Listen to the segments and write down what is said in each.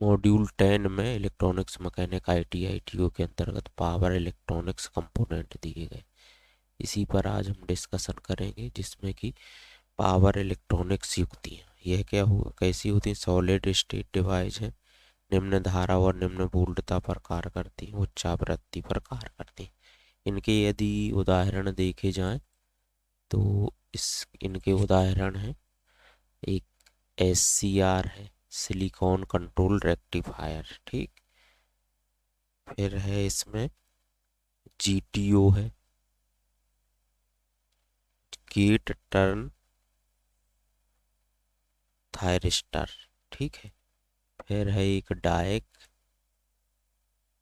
Module 10 में electronics mechanic ITITO के अंतर्गत पावर इलेक्ट्रॉनिक्स कंपोनेंट दिए गए, इसी पर आज हम डिस्कशन करेंगे, जिसमें कि पावर इलेक्ट्रॉनिक्स युक्तियाँ यह क्या हुआ कैसी होती हैं। सॉलिड स्टेट डिवाइस है, निम्न धारा और निम्न वोल्टता पर कार्य करती हैं, उच्च आवृत्ति पर कार्य करती हैं। इनके यदि उदाहरण देखे जाएं तो इनके उदाहरण हैं, एक SCR है, सिलिकॉन कंट्रोल रेक्टिफायर, ठीक। फिर है इसमें GTO है, गेट टर्न थायरिस्टर, ठीक है। फिर है एक डायक,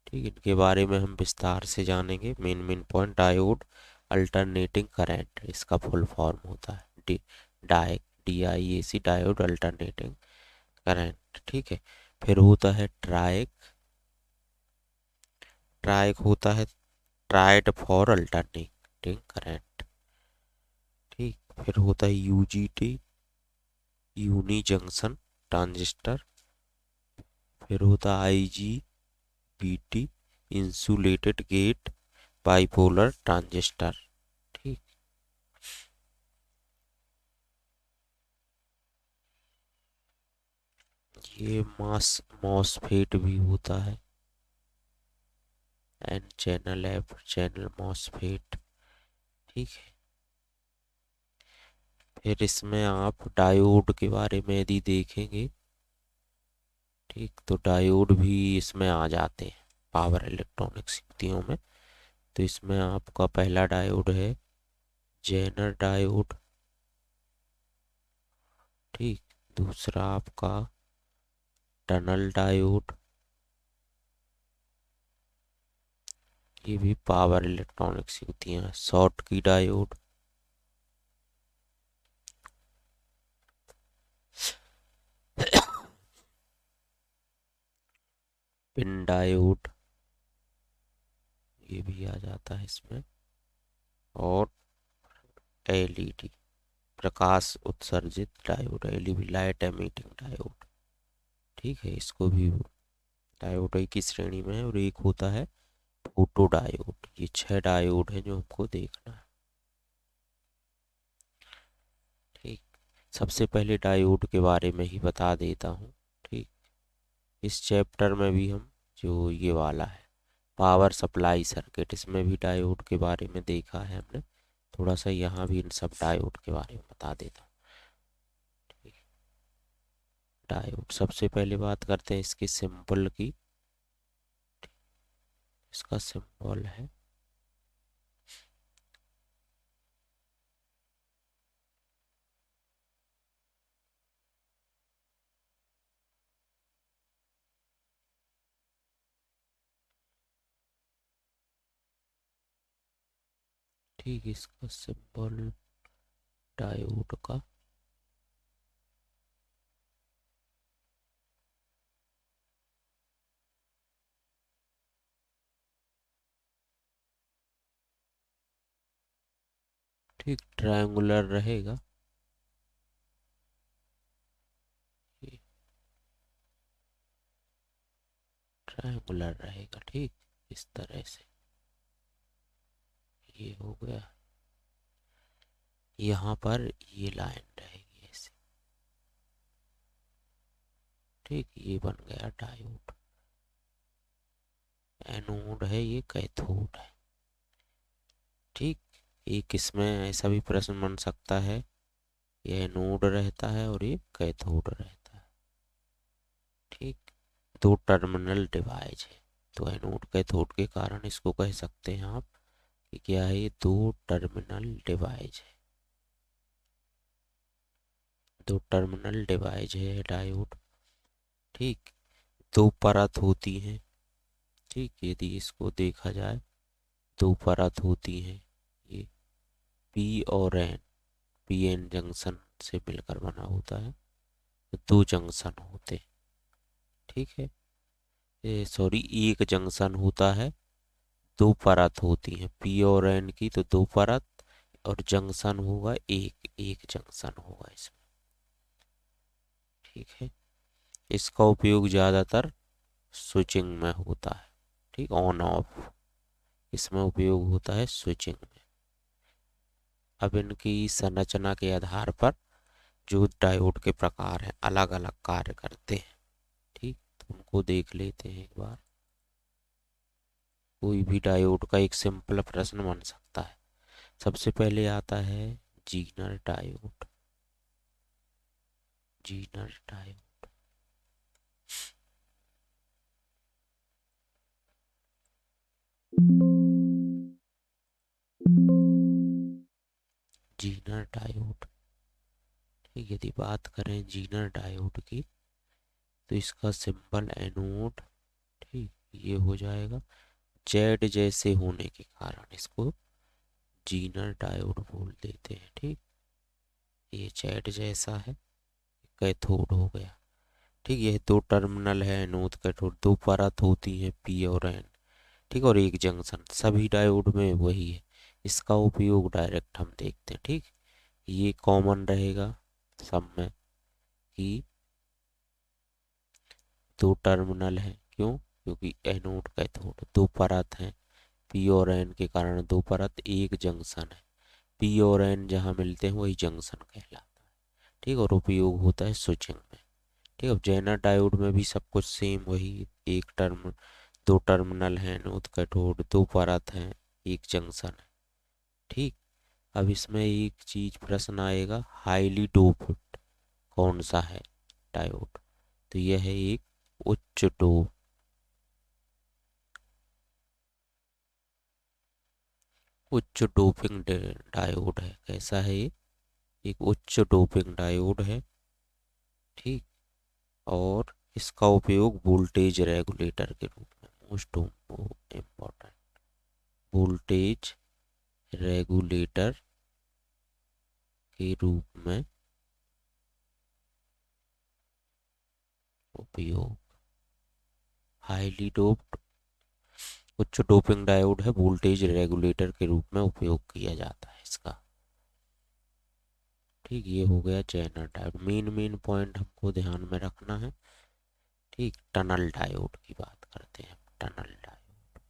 ठीक। इनके बारे में हम विस्तार से जानेंगे। Main main point, diode alternating current, इसका फुल फॉर्म होता है डायक, DIAC, डायोड अल्टरनेटिंग करंट, ठीक है। फिर होता है ट्रायक, ट्रायक होता है ट्राइड फॉर अल्टरनेटिंग करंट, ठीक। फिर होता है UJT, यूनी जंक्शन ट्रांजिस्टर। फिर होता है IGBT, insulated gate bipolar transistor, ठीक। ये मॉसफेट भी होता है, N channel, F channel MOSFET, ठीक है। फिर इसमें आप डायोड के बारे में यदि देखेंगे, ठीक, तो डायोड भी इसमें आ जाते हैं पावर इलेक्ट्रॉनिक्स युक्तियों में। तो इसमें आपका पहला डायोड है जेनर डायोड, ठीक। दूसरा आपका टनल डायोड, ये भी पावर इलेक्ट्रॉनिक्स युक्तियां हैं। शॉर्ट की डायोड, पिन डायोड, ये भी आ जाता है इसमें। और LED, प्रकाश उत्सर्जित diode, LED light emitting diode, ठीक है। इसको भी डायोड की श्रेणी में है। और एक होता है फोटो डायोड। ये 6 डायोड है जो हमको देखना है, ठीक। सबसे पहले डायोड के बारे में ही बता देता हूँ, ठीक। इस चैप्टर में भी हम जो ये वाला है पावर सप्लाई सर्किट, इसमें भी डायोड के बारे में देखा है हमने। थोड़ा सा यहाँ भी इन सब डायोड के बारे में बता देता हूँ, ठीक। डायोड, सबसे पहले बात करते हैं इसके सिंबल की। इसका सिंबल है, ठीक। इसका सिंबल डायोड का, ठीक, ट्रायंगुलर रहेगा, ये ट्रायंगुलर रहेगा, ठीक। इस तरह से ये हो गया। यहाँ पर ये लाइन रहेगी ऐसे, ठीक। ये बन गया डायोड। एनोड है, ये कैथोड है, ठीक। एक इसमें ऐसा भी प्रश्न बन सकता है, ये एनोड रहता है और ये कैथोड रहता है, ठीक। दो टर्मिनल डिवाइस है, तो एनोड कैथोड के कारण इसको कह सकते हैं आप कि क्या है, ये दो टर्मिनल डिवाइस है। दो टर्मिनल डिवाइस है डायोड, ठीक। दो परत होती हैं, ठीक। यदि इसको देखा जाए, दो परत होती हैं, ये P और N, PN जंक्शन से मिलकर बना होता है, तो दो जंक्शन होते हैं, ठीक है। ये सॉरी, एक जंक्शन होता है, दो परत होती हैं P और N की, तो दो परत, और जंक्शन होगा एक, एक जंक्शन होगा इसमें, ठीक है। इसका उपयोग ज़्यादातर स्विचिंग में होता है। ठीक, ऑन ऑफ इसमें उपयोग होता है स्विचिंग में। अब इनकी संरचना के आधार पर जो डायोड के प्रकार हैं अलग अलग कार्य करते हैं। ठीक, तो उनको देख लेते हैं एक बार। कोई भी डायोड का एक सिंपल प्रश्न बन सकता है। सबसे पहले आता है Zener diode. Zener diode Zener diode ठीक, यदि बात करें जीनर डायोड की तो इसका सिंबल एनोड ठीक ये हो जाएगा। जेड जैसे होने के कारण इसको जीनर डायोड बोल देते हैं। ठीक, ये जेड जैसा है, कैथोड हो गया। ठीक, यह दो टर्मिनल है एनोड कैथोड, दो परत होती है पी और एन। ठीक, और एक जंक्शन सभी डायोड में वही है। इसका उपयोग डायरेक्ट हम देखते हैं। ठीक, ये कॉमन रहेगा सब में कि दो टर्मिनल है। क्यों? क्योंकि एनोड कैथोड दो परत हैं, पी और एन के कारण दो परत एक जंक्शन है। पी और एन जहाँ मिलते हैं वही जंक्शन कहलाता है। ठीक, और उपयोग होता है स्विचिंग में। ठीक, अब जेनर डायोड में भी सब कुछ सेम वही, एक टर्म दो टर्मिनल हैं एनोड कैथोड दो परत हैं एक जंक्शन है। ठीक, अब इसमें एक चीज प्रश्न आएगा, हाईली डोप्ड कौन सा है डायोड? तो यह है एक उच्च डोप उच्च डोपिंग डायोड है। कैसा है ये? एक उच्च डोपिंग डायोड है। ठीक, और इसका उपयोग वोल्टेज रेगुलेटर के रूप में, मोस्ट इम्पोर्टेंट, वोल्टेज रेगुलेटर के रूप में उपयोग। हाईली डोप्ड उच्च डोपिंग डायोड है, वोल्टेज रेगुलेटर के रूप में उपयोग किया जाता है इसका। ठीक, ये हो गया zener diode. Main main point हमको ध्यान में रखना है। ठीक, टनल डायोड की बात करते हैं। टनल डायोड,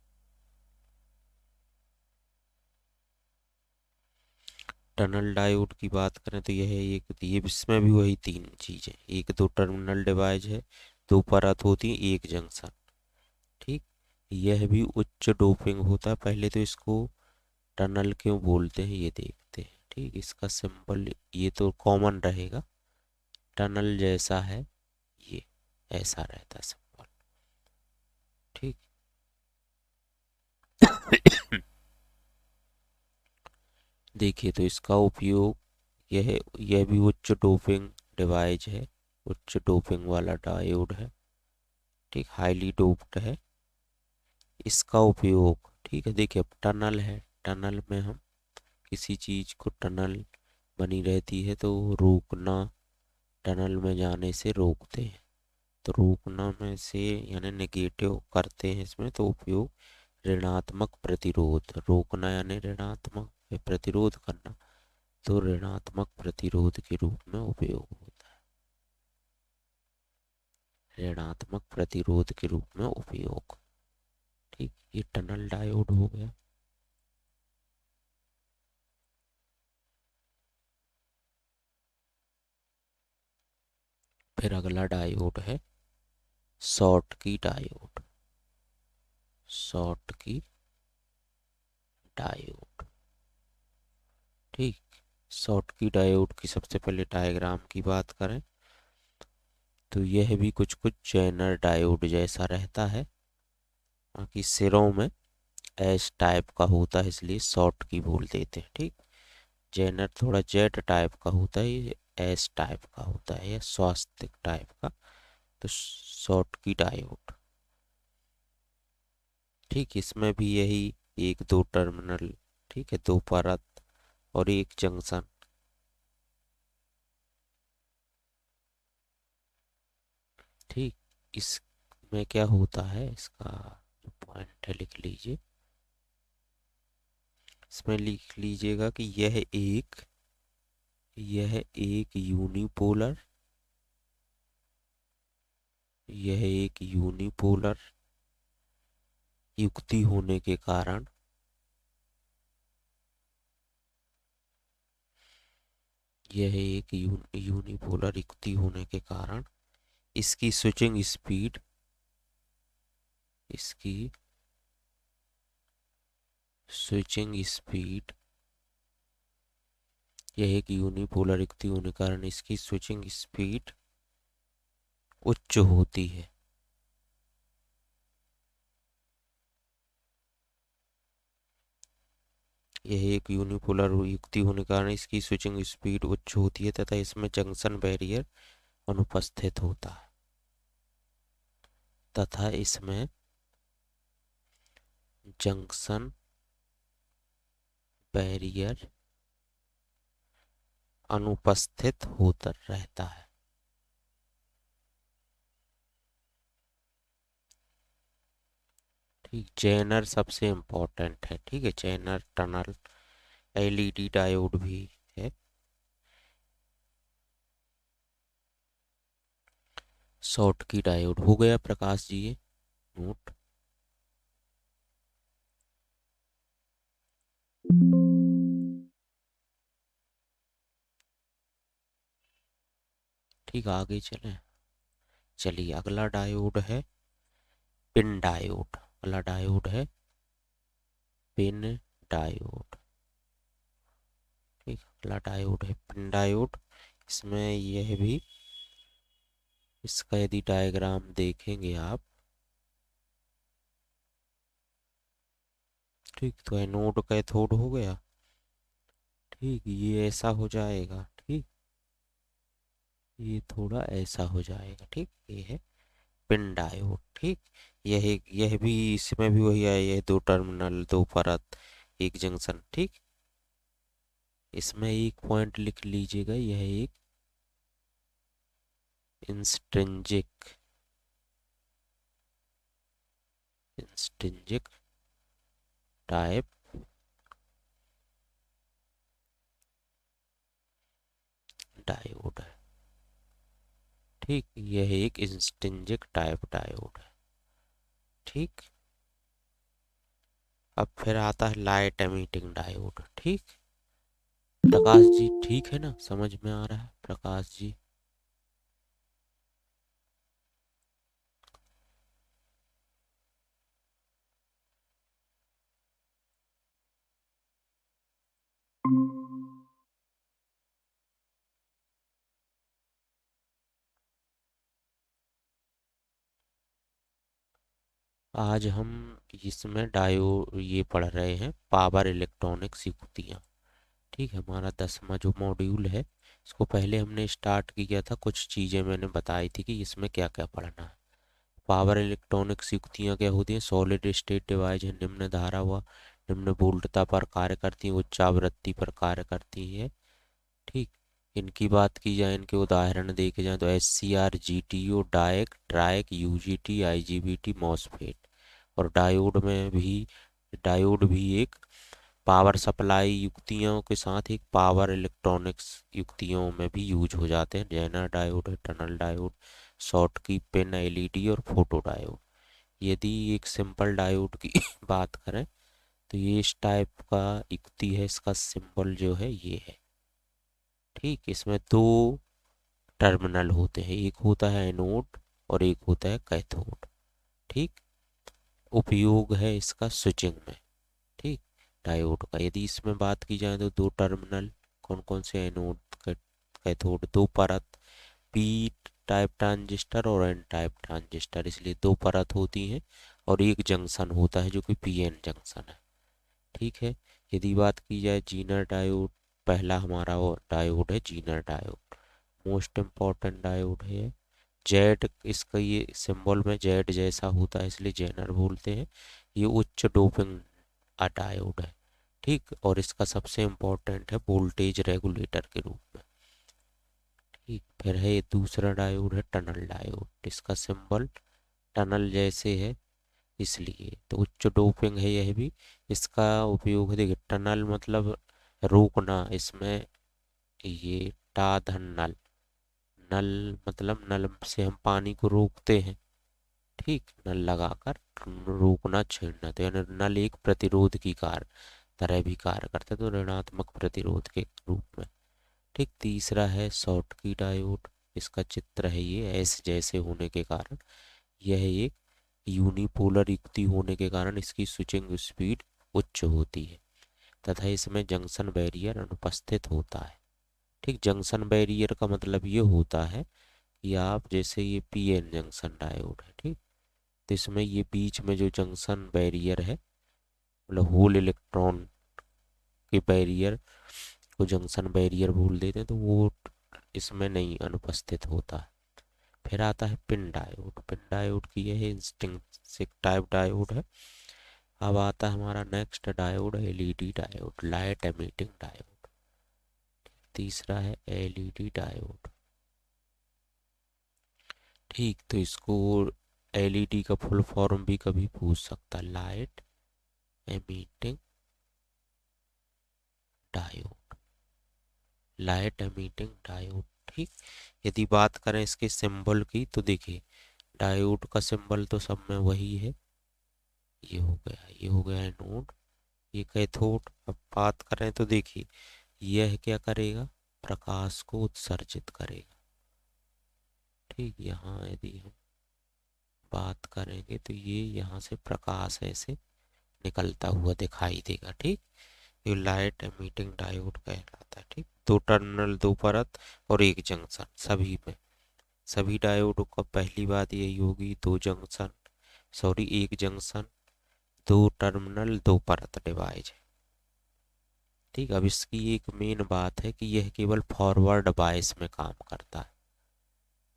टनल डायोड की बात करें तो यह एक, ये इसमें भी वही तीन चीजें, एक दो टर्मिनल डिवाइस है, दो परत होती है एक जंक्शन। ठीक, यह भी उच्च डोपिंग होता है। पहले तो इसको टनल क्यों बोलते हैं ये देखते हैं। ठीक, इसका सिंपल ये तो कॉमन रहेगा, टनल जैसा है ये, ऐसा रहता है सिंपल। ठीक देखिए, तो इसका उपयोग यह भी उच्च डोपिंग डिवाइस है, उच्च डोपिंग वाला डायोड है। ठीक, हाईली डोप्ड है। इसका उपयोग ठीक है, देखिए अब टनल है, टनल में हम किसी चीज को, टनल बनी रहती है तो रोकना, टनल में जाने से रोकते हैं। तो रोकना में से यानी नेगेटिव करते हैं इसमें, तो उपयोग ऋणात्मक प्रतिरोध, रोकना यानी ऋणात्मक, प्रतिरोध करना तो ऋणात्मक प्रतिरोध के रूप में उपयोग होता है। ऋणात्मक प्रतिरोध के रूप में उपयोग। ठीक, ये टनल डायोड हो गया। फिर अगला डायोड है शॉर्टकी डायोड। शॉर्टकी डायोड ठीक, शॉर्टकी डायोड की सबसे पहले डायग्राम की बात करें तो यह भी कुछ कुछ जेनर डायोड जैसा रहता है, बाकी सिरों में एस टाइप का होता है इसलिए शॉर्ट की बोल देते हैं। ठीक, जेनर थोड़ा जेड टाइप का होता है, ये एस टाइप का होता है या स्वास्तिक टाइप का। तो शॉर्ट की डायोड ठीक, इसमें भी यही एक दो टर्मिनल, ठीक है, दो परत और एक जंक्शन। ठीक, इसमें क्या होता है, इसका जो पॉइंट है लिख लीजिए। इसमें लिख लीजिएगा कि यह एक यूनिपोलर यह एक यूनिपोलर युक्ति होने के कारण यह एक यूनिपोलर युक्ति होने के कारण इसकी स्विचिंग स्पीड इसकी स्विचिंग स्पीड यह एक यूनिपोलर युक्ति होने के कारण इसकी स्विचिंग स्पीड उच्च होती है। यह एक यूनिपोलर युक्ति होने के कारण इसकी स्विचिंग स्पीड उच्च होती है तथा इसमें जंक्शन बैरियर अनुपस्थित होता है तथा इसमें जंक्शन बैरियर अनुपस्थित होता रहता है। ठीक, जेनर सबसे इम्पोर्टेंट है। ठीक है, जेनर टनल एलईडी डायोड भी है। शॉर्ट की डायोड हो गया प्रकाश जी, ये नोट। ठीक, आगे चलें। चलिए, अगला डायोड है पिन डायोड। अगला डायोड है पिन डायोड। ठीक, अगला डायोड है पिन डायोड। इसमें यह भी, इसका यदि डायग्राम देखेंगे आप, ठीक, तो एनोड कैथोड हो गया। ठीक, ये ऐसा हो जाएगा। ठीक, ये थोड़ा ऐसा हो जाएगा। ठीक, ये है पिन डायोड। ठीक, यह भी, इसमें भी वही है, यह दो टर्मिनल, दो परत, एक जंक्शन। ठीक, इसमें एक पॉइंट लिख लीजिएगा, यह एक इंस्ट्रिंजिक इंस्ट्रिंजिक टाइप डायोड है। ठीक, यह एक इंस्ट्रिंजिक टाइप डायोड है। ठीक, अब फिर आता है लाइट एमिटिंग डायोड। ठीक, प्रकाश जी ठीक है ना, समझ में आ रहा है प्रकाश जी? आज हम इसमें ये पढ़ रहे हैं पावर इलेक्ट्रॉनिक्स युक्तियाँ। ठीक है, हमारा 10वां जो मॉड्यूल है, इसको पहले हमने स्टार्ट किया था, कुछ चीज़ें मैंने बताई थी कि इसमें क्या क्या पढ़ना है। पावर इलेक्ट्रॉनिक्स युक्तियाँ क्या होती हैं? सॉलिड स्टेट डिवाइस है, निम्न धारा व निम्न वोल्टता पर कार्य करती हैं, उच्च आवृत्ति पर कार्य करती है। ठीक, इनकी बात की जाए, इनके उदाहरण देखे जाए तो S C R, G T O, diac, triac, U G T, I G B T, MOSFET. और डायोड भी एक पावर सप्लाई युक्तियों के साथ एक पावर इलेक्ट्रॉनिक्स युक्तियों में भी यूज हो जाते हैं। जेनर डायोड है, टनल डायोड, शॉर्ट की पिन एलईडी और फोटो डायोड। यदि एक सिंपल डायोड की बात करें तो ये इस टाइप का युक्ति है, इसका सिंबल जो है ये है। ठीक, इसमें दो टर्मिनल होते हैं, एक होता है एनोड और एक होता है कैथोड। ठीक, उपयोग है इसका स्विचिंग में। ठीक, डायोड का यदि इसमें बात की जाए तो दो टर्मिनल, कौन कौन से? एनोड, कैथोड, दो परत, पी टाइप ट्रांजिस्टर और एन टाइप ट्रांजिस्टर, इसलिए दो परत होती हैं और एक जंक्शन होता है जो कि पी एन जंक्शन है। ठीक है, यदि बात की जाए जीनर डायोड, पहला हमारा वो डायोड है Zener diode, most important diode है। जेड, इसका ये सिंबल में जेड जैसा होता है इसलिए जेनर बोलते हैं। ये उच्च डोपिंग डायोड है। ठीक, और इसका सबसे इम्पोर्टेंट है वोल्टेज रेगुलेटर के रूप में। ठीक, फिर है ये दूसरा डायोड है टनल डायोड, इसका सिंबल टनल जैसे है इसलिए तो उच्च डोपिंग है यह भी। इसका उपयोग है, देखिए टनल मतलब रोकना, इसमें ये टा धन नल, नल मतलब नल से हम पानी को रोकते हैं, ठीक, नल लगाकर रोकना छेड़ना, तो यानी नल एक प्रतिरोध की तरह भी कार्य करता है, तो ऋणात्मक प्रतिरोध के रूप में। ठीक, तीसरा है शॉटकी डायोड। इसका चित्र है ये, एस जैसे होने के कारण यह एक यूनिपोलर युक्ति होने के कारण इसकी स्विचिंग स्पीड उच्च होती है तथा इसमें जंक्शन बैरियर अनुपस्थित होता है। ठीक, जंक्शन बैरियर का मतलब ये होता है कि आप जैसे ये पीएन जंक्शन डायोड है, ठीक, तो इसमें ये बीच में जो जंक्शन बैरियर है, मतलब होल इलेक्ट्रॉन के बैरियर को जंक्शन बैरियर बोल देते हैं, तो वो इसमें नहीं अनुपस्थित होता है। फिर आता है पिन डायोड। पिन डायोड की यह इंस्ट्रिंसिक टाइप डायोड है। अब आता है हमारा next diode, LED diode, light emitting diode. तीसरा है एलईडी डायोड। ठीक, तो इसको एलईडी का फुल फॉर्म भी कभी पूछ सकता, light emitting diode, light emitting diode. ठीक, यदि बात करें इसके सिंबल की तो देखिए डायोड का सिंबल तो सब में वही है, ये हो गया, ये हो गया एनोड, ये कैथोड। अब बात करें तो देखिए यह क्या करेगा, प्रकाश को उत्सर्जित करेगा। ठीक, यहाँ यदि हम बात करेंगे तो ये यहाँ से प्रकाश ऐसे निकलता हुआ दिखाई देगा। ठीक, ये लाइट एमिटिंग डायोड कहलाता है। ठीक, दो टर्मिनल, दो परत और एक जंक्शन, सभी में, सभी डायोड का पहली बात यही होगी, दो जंक्शन, सॉरी एक जंक्शन, दो टर्मिनल, दो परत डिवाइस है। ठीक, अब इसकी एक मेन बात है कि यह केवल फॉरवर्ड बायस में काम करता है।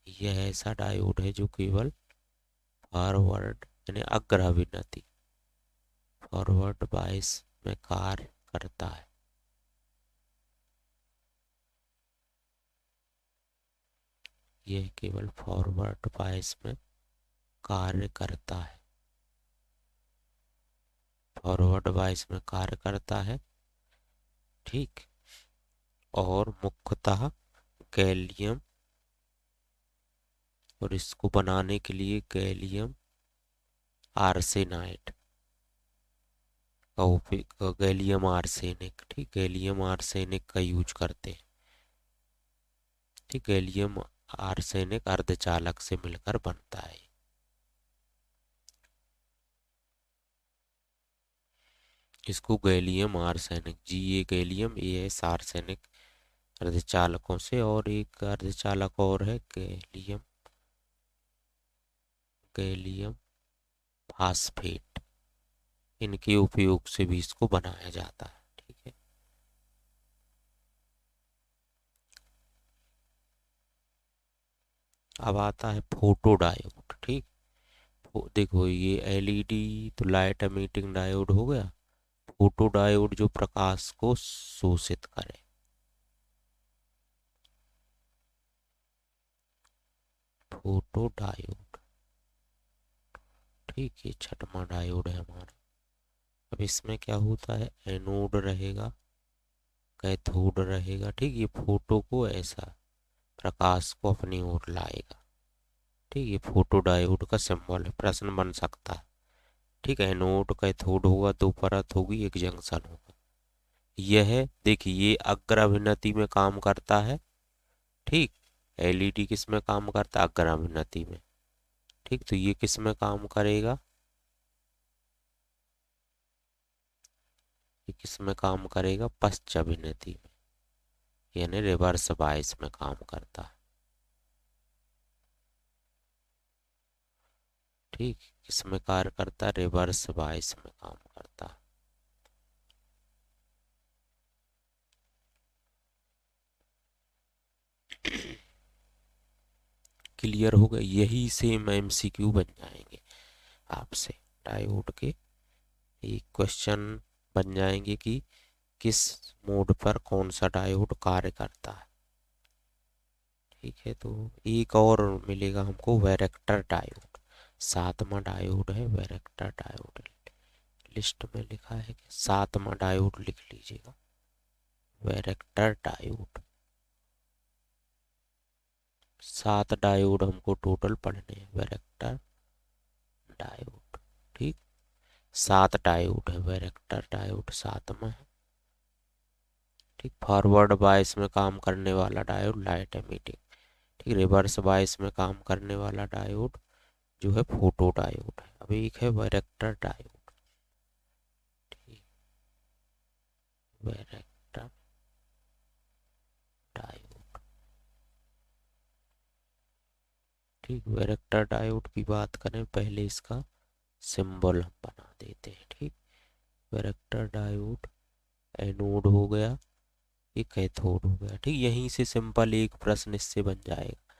यह ऐसा डायोड है जो केवल फॉरवर्ड यानी अग्राभिनति, फॉरवर्ड बायस में कार्य करता है। यह केवल फॉरवर्ड बायस में कार्य करता है, फॉरवर्ड बायस में कार्य करता है। ठीक, और मुख्यतः गैलियम, और इसको बनाने के लिए गैलियम आर्सेनाइड का उपयोग, गैलियम आर्सेनिक, ठीक, गैलियम आर्सेनिक का यूज करते हैं। ठीक, गैलियम आर्सेनिक अर्धचालक से मिलकर बनता है। इसको gallium arsenic, G A gallium, A S arsenic अर्धचालकों से, और एक अर्धचालक और है गैलियम, गैलियम फास्फेट, इनके उपयोग से भी इसको बनाया जाता है। ठीक है, अब आता है फोटो डायोड। ठीक, देखो ये एलईडी तो लाइट एमिटिंग डायोड हो गया, फोटो डायोड जो प्रकाश को शोषित करे, फोटो डायोड। ठीक, ये छठवां डायोड है हमारा। अब इसमें क्या होता है, एनोड रहेगा, कैथोड रहेगा। ठीक, ये फोटो को ऐसा प्रकाश को अपनी ओर लाएगा। ठीक, ये फोटो डायोड का सिंबल है, प्रश्न बन सकता है। ठीक है, एनोड कैथोड होगा, दो परत होगी, एक जंक्शन होगा। यह देखिए ये अग्राभिनति में काम करता है। ठीक, एलईडी किस में काम करता है, अग्राभिनति में। ठीक, तो ये किस में काम करेगा, ये किस में काम करेगा, पश्चाभिनति में, यानी रिवर्स बायस में काम करता है। ठीक, किसमें कार्य करता है, रिवर्स बायस में काम करता है। क्लियर हो गया, यही सेम एमसीक्यू बन जाएंगे आपसे डायोड के। एक क्वेश्चन बन जाएंगे कि किस मोड पर कौन सा डायोड कार्य करता है। ठीक है, तो एक और मिलेगा हमको, वैरेक्टर डायोड, सातवां डायोड है वैरेक्टर डायोड। लिस्ट में लिखा है कि सातवां डायोड लिख लीजिएगा, वैरेक्टर डायोड, 7 डायोड हमको टोटल पढ़ने हैं, वैरेक्टर डायोड। ठीक, 7 डायोड है, वैरेक्टर डायोड 7 में है। ठीक, फॉरवर्ड बायस में काम करने वाला डायोड लाइट एमिटिंग। ठीक, रिवर्स बायस में काम करने वाला डायोड जो है फोटो डायोड है। अब एक है वैरेक्टर डायोड। ठीक, वैरेक्टर डायोड। ठीक, वैरेक्टर डायोड की बात करें, पहले इसका सिंबल हम बना देते हैं। ठीक, वैरेक्टर डायोड एनोड हो गया, ये कैथोड हो गया। ठीक, यहीं से सिंपल एक प्रश्न इससे बन जाएगा,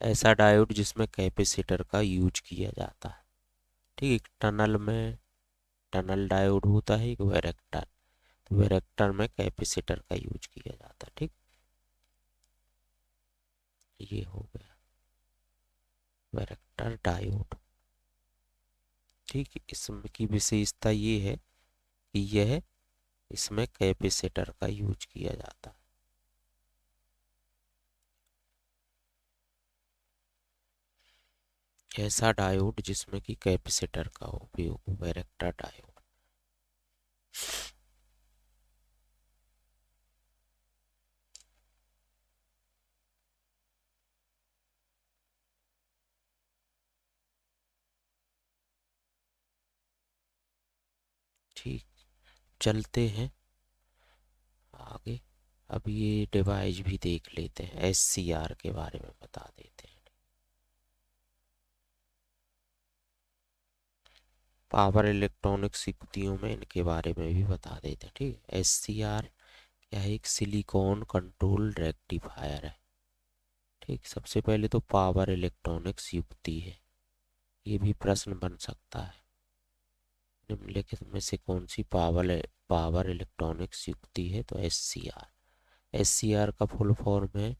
ऐसा डायोड जिसमें कैपेसिटर का यूज किया जाता है। ठीक, एक टनल में टनल डायोड होता है, एक वैरेक्टर, तो वैरेक्टर में कैपेसिटर का यूज किया जाता है। ठीक, ये हो गया वैरेक्टर डायोड। ठीक, इसमें की विशेषता ये है कि यह इसमें कैपेसिटर का यूज किया जाता है। ऐसा डायोड जिसमें कि कैपेसिटर का उपयोग, वैरेक्टर डायोड। ठीक, चलते हैं आगे। अब ये डिवाइस भी देख लेते हैं, एससीआर के बारे में बता देते हैं। पावर इलेक्ट्रॉनिक्स युक्तियों में इनके बारे में भी बता देते हैं। ठीक है, एससीआर क्या है, एक सिलिकॉन कंट्रोल रेक्टिफायर है। ठीक, सबसे पहले तो पावर इलेक्ट्रॉनिक्स युक्ति है, ये भी प्रश्न बन सकता है, निम्नलिखित में से कौन सी पावर इलेक्ट्रॉनिक्स युक्ति है, तो एससीआर। एससीआर का फुल फॉर्म है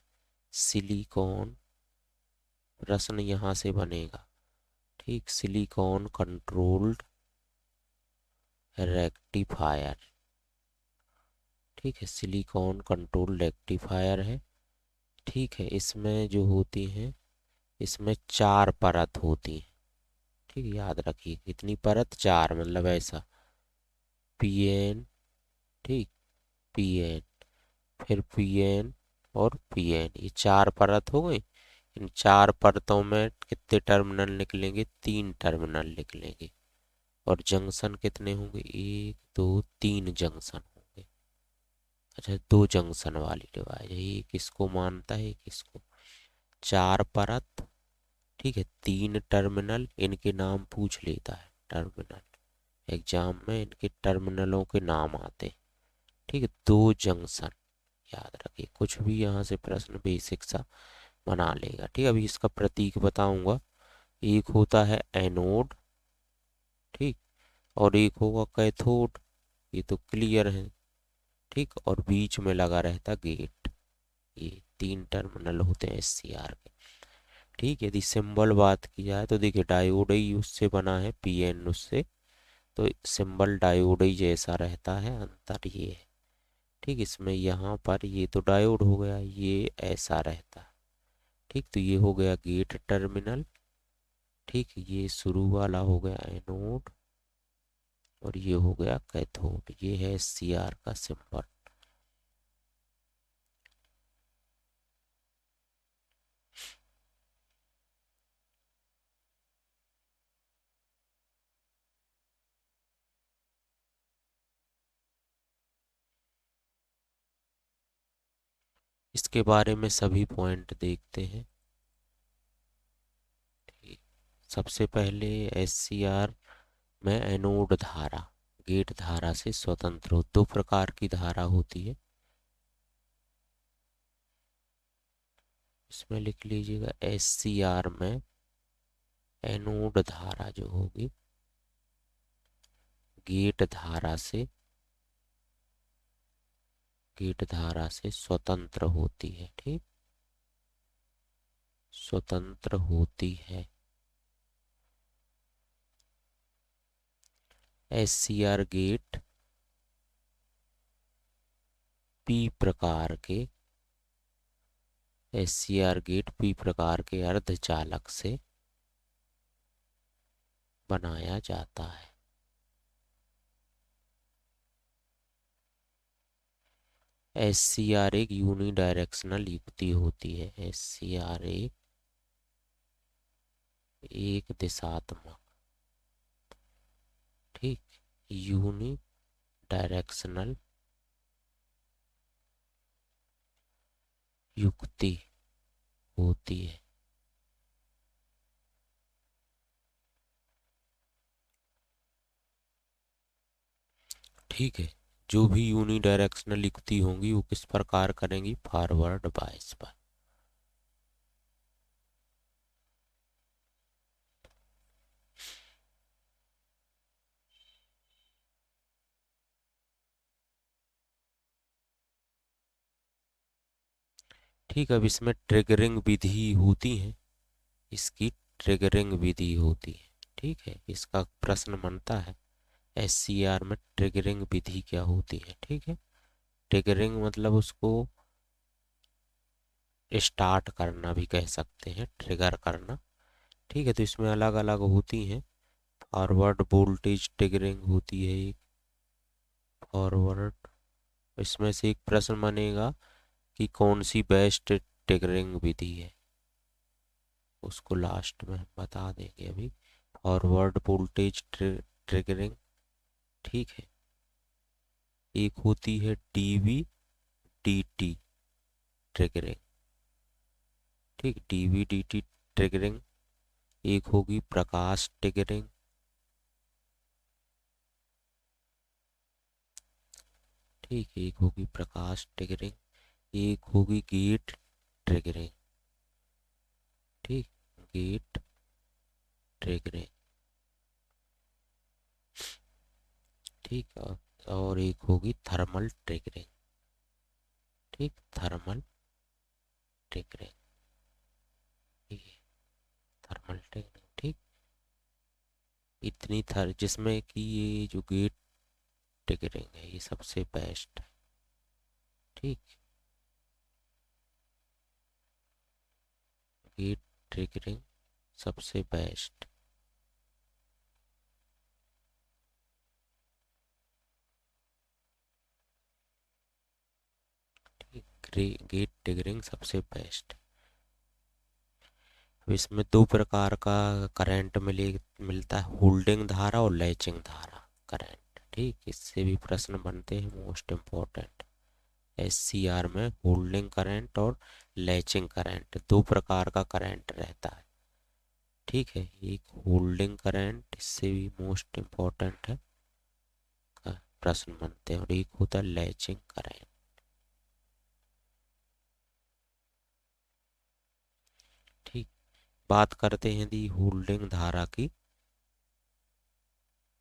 सिलिकॉन, प्रश्न यहाँ से बनेगा। ठीक, सिलिकॉन कंट्रोल्ड रेक्टिफायर। ठीक है, सिलिकॉन कंट्रोल रेक्टिफायर है। ठीक है, इसमें जो होती हैं, इसमें 4 परत होती हैं। ठीक, याद रखिए कितनी परत, 4, मतलब ऐसा पीएन, ठीक, पीएन, फिर पीएन और पीएन, ये 4 परत हो गई। इन 4 परतों में कितने टर्मिनल निकलेंगे, 3 टर्मिनल निकलेंगे। और जंक्शन कितने होंगे, 1 2 3 जंक्शन होंगे। अच्छा, 2 जंक्शन वाली डिवाइस है, एक इसको मानता है, एक इसको। 4 परत, ठीक है, 3 टर्मिनल, इनके नाम पूछ लेता है टर्मिनल, एग्जाम में इनके टर्मिनलों के नाम आते हैं। ठीक है, 2 जंक्शन, याद रखिए कुछ भी यहाँ से प्रश्न बेसिक सा बना लेगा। ठीक, अभी इसका प्रतीक बताऊंगा। एक होता है एनोड, ठीक, और एक होगा कैथोड, ये तो क्लियर है। ठीक, और बीच में लगा रहता गेट। ये 3 टर्मिनल होते हैं एससीआर के। ठीक, यदि सिंबल बात की जाए तो देखिए डायोड ही उससे बना है, पीएन उससे, तो सिंबल डायोड ही जैसा रहता है, अंतर ये है। ठीक, इसमें यहाँ पर ये तो डायोड हो गया, ये ऐसा रहता है। ठीक, तो ये हो गया गेट टर्मिनल। ठीक, ये शुरू वाला हो गया एनोड, और ये हो गया कैथोड, ये है सीआर का सिंबल। इसके बारे में सभी पॉइंट देखते हैं। ठीक, सबसे पहले एससीआर में एनोड धारा गेट धारा से स्वतंत्र हो, 2 प्रकार की धारा होती है। इसमें लिख लीजिएगा, एससीआर में एनोड धारा जो होगी गेट धारा से स्वतंत्र होती है। ठीक, स्वतंत्र होती है। एससीआर गेट पी प्रकार के SCR गेट p प्रकार के अर्धचालक से बनाया जाता है। SCR एक यूनिडायरेक्शनल युक्ति होती है। SCR एक दिशात्मक, ठीक, यूनिडायरेक्शनल युक्ति होती है। ठीक है, जो भी यूनिडायरेक्शनल युक्ति होंगी वो किस प्रकार करेंगी, फॉरवर्ड बायस पर। ठीक है, अब इसमें ट्रिगरिंग विधि होती है, इसकी ट्रिगरिंग विधि होती है। ठीक है, इसका प्रश्न बनता है SCR में ट्रिगरिंग विधि क्या होती है। ठीक है, ट्रिगरिंग मतलब उसको स्टार्ट करना भी कह सकते हैं, ट्रिगर करना। ठीक है, तो इसमें अलग अलग होती हैं। फॉरवर्ड वोल्टेज ट्रिगरिंग होती है एक, फॉरवर्ड। इसमें से एक प्रश्न बनेगा कि कौन सी बेस्ट ट्रिगरिंग विधि है, उसको लास्ट में बता देंगे अभी। फॉरवर्ड वोल्टेज ट्रिगरिंग, ठीक है। एक होती है DV/DT ट्रिगरिंग, ठीक, DV/DT ट्रिगरिंग। एक होगी प्रकाश ट्रिगरिंग, ठीक, एक होगी प्रकाश ट्रिगरिंग। एक होगी गेट ट्रिगरिंग, ठीक, गेट ट्रिगरिंग, ठीक। और एक होगी थर्मल ट्रिगरिंग, ठीक, थर्मल ट्रिगरिंग, ठीक है, थर्मल ट्रिगरिंग, ठीक। इतनी थर जिसमें कि ये जो गेट ट्रिगरिंग है ये सबसे बेस्ट है, ठीक। गेट ट्रिगरिंग सबसे बेस्ट, ठीक, गेट ट्रिगरिंग सबसे बेस्ट। अब इसमें दो प्रकार का करंट मिलता है, होल्डिंग धारा और लैचिंग धारा करंट, ठीक। इससे भी प्रश्न बनते हैं, मोस्ट इम्पोर्टेंट। SCR में होल्डिंग करंट और लैचिंग करंट दो प्रकार का करंट रहता है, ठीक है। एक होल्डिंग करंट, इससे भी मोस्ट इम्पोर्टेंट है, प्रश्न बनते हैं। और एक होता है लैचिंग करंट, ठीक। बात करते हैं दी होल्डिंग धारा की,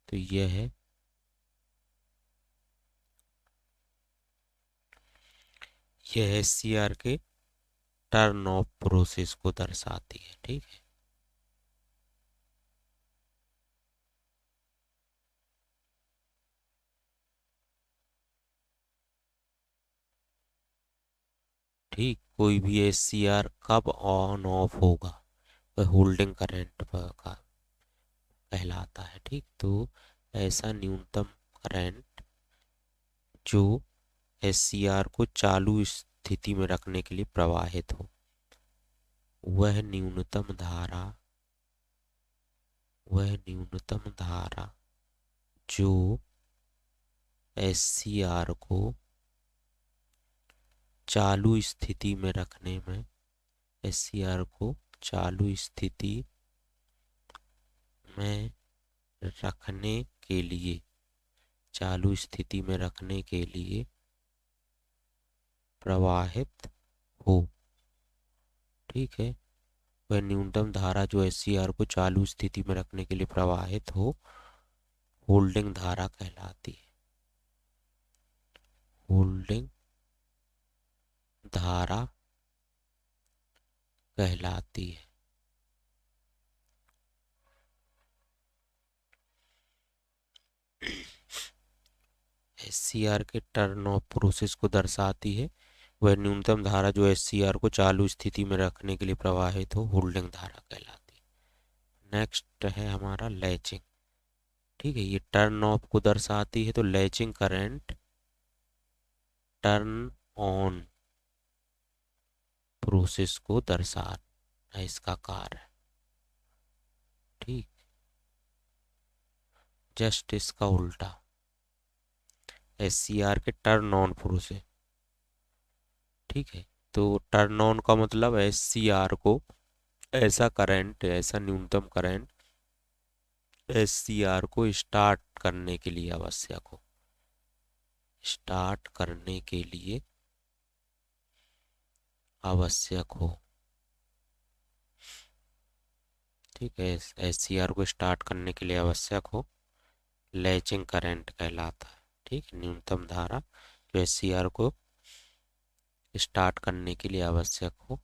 तो यह है, यह SCR के टर्न ऑफ प्रोसेस को दर्शाती है, ठीक है। ठीक, कोई भी SCR कब ऑन ऑफ होगा वह होल्डिंग करंट का कहलाता है, ठीक। तो ऐसा न्यूनतम करंट जो SCR को चालू स्थिति में रखने के लिए प्रवाहित हो, वह न्यूनतम धारा, वह न्यूनतम धारा जो SCR को चालू स्थिति में रखने में, SCR को चालू स्थिति में रखने के लिए, चालू स्थिति में रखने के लिए प्रवाहित हो, ठीक है। वह न्यूनतम धारा जो SCR को चालू स्थिति में रखने के लिए प्रवाहित हो, होल्डिंग धारा कहलाती है, होल्डिंग धारा कहलाती है। SCR के टर्न ऑफ प्रोसेस को दर्शाती है, वह न्यूनतम धारा जो एससीआर को चालू स्थिति में रखने के लिए प्रवाहित हो, होल्डिंग धारा कहलाती है। नेक्स्ट है हमारा लैचिंग। ठीक है, ये टर्न ऑफ को दर्शाती है, तो latching current turn on process को दर्शाना इसका कार्य है। ठीक, जस्ट इसका उल्टा, एससीआर के टर्न ऑन प्रोसेस। ठीक है, तो टर्न ऑन का मतलब एससीआर को ऐसा करंट, ऐसा न्यूनतम करंट एससीआर को स्टार्ट करने के लिए आवश्यक हो, स्टार्ट करने के लिए आवश्यक हो। ठीक है, एससीआर को स्टार्ट करने के लिए आवश्यक हो, लैचिंग करंट कहलाता है। ठीक है, न्यूनतम धारा जो एससीआर को स्टार्ट करने के लिए आवश्यक हो,